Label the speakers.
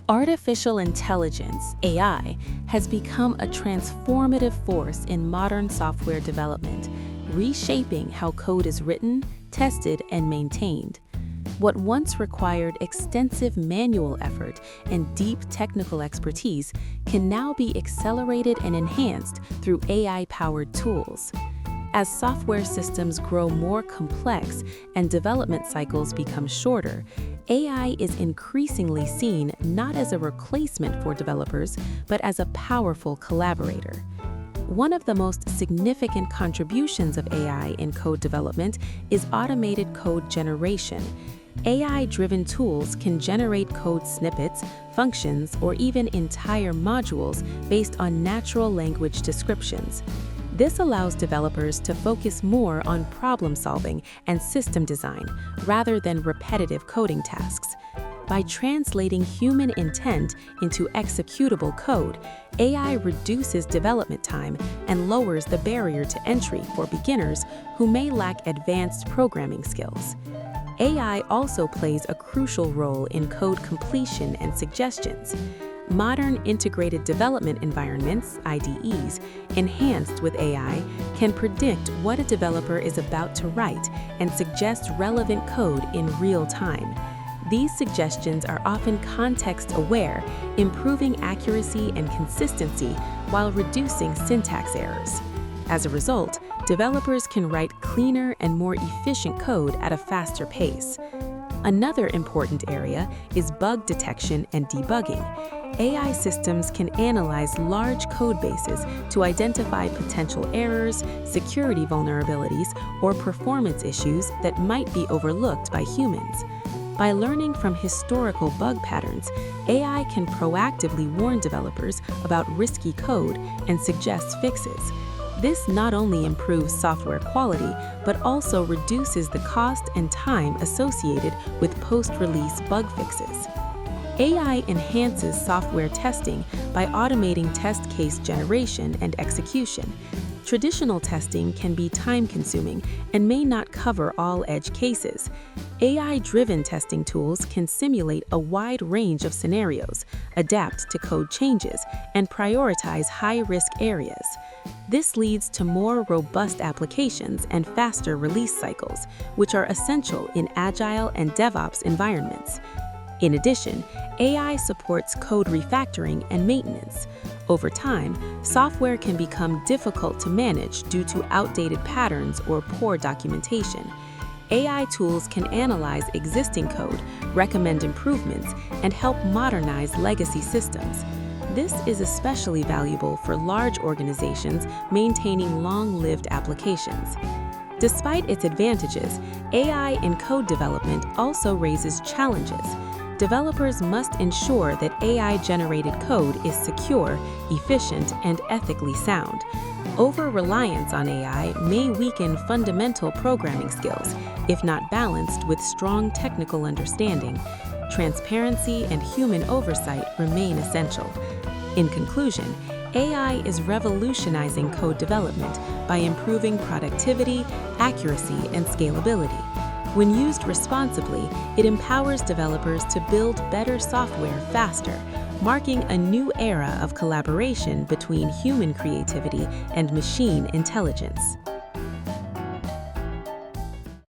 Speaker 1: Artificial intelligence, AI, has become a transformative force in modern software development, reshaping how code is written, tested, and maintained. What once required extensive manual effort and deep technical expertise can now be accelerated and enhanced through AI-powered tools. As software systems grow more complex and development cycles become shorter, AI is increasingly seen not as a replacement for developers, but as a powerful collaborator. One of the most significant contributions of AI in code development is automated code generation. AI-driven tools can generate code snippets, functions, or even entire modules based on natural language descriptions. This allows developers to focus more on problem-solving and system design rather than repetitive coding tasks. By translating human intent into executable code, AI reduces development time and lowers the barrier to entry for beginners who may lack advanced programming skills. AI also plays a crucial role in code completion and suggestions. Modern integrated development environments, IDEs, enhanced with AI, can predict what a developer is about to write and suggest relevant code in real time. These suggestions are often context-aware, improving accuracy and consistency while reducing syntax errors. As a result, developers can write cleaner and more efficient code at a faster pace. Another important area is bug detection and debugging. AI systems can analyze large code bases to identify potential errors, security vulnerabilities, or performance issues that might be overlooked by humans. By learning from historical bug patterns, AI can proactively warn developers about risky code and suggest fixes. This not only improves software quality, but also reduces the cost and time associated with post-release bug fixes. AI enhances software testing by automating test case generation and execution. Traditional testing can be time-consuming and may not cover all edge cases. AI-driven testing tools can simulate a wide range of scenarios, adapt to code changes, and prioritize high-risk areas. This leads to more robust applications and faster release cycles, which are essential in agile and DevOps environments. In addition, AI supports code refactoring and maintenance. Over time, software can become difficult to manage due to outdated patterns or poor documentation. AI tools can analyze existing code, recommend improvements, and help modernize legacy systems. This is especially valuable for large organizations maintaining long-lived applications. Despite its advantages, AI in code development also raises challenges. Developers must ensure that AI-generated code is secure, efficient, and ethically sound. Over-reliance on AI may weaken fundamental programming skills, if not balanced with strong technical understanding. Transparency and human oversight remain essential. In conclusion, AI is revolutionizing code development by improving productivity, accuracy, and scalability. When used responsibly, it empowers developers to build better software faster, marking a new era of collaboration between human creativity and machine intelligence.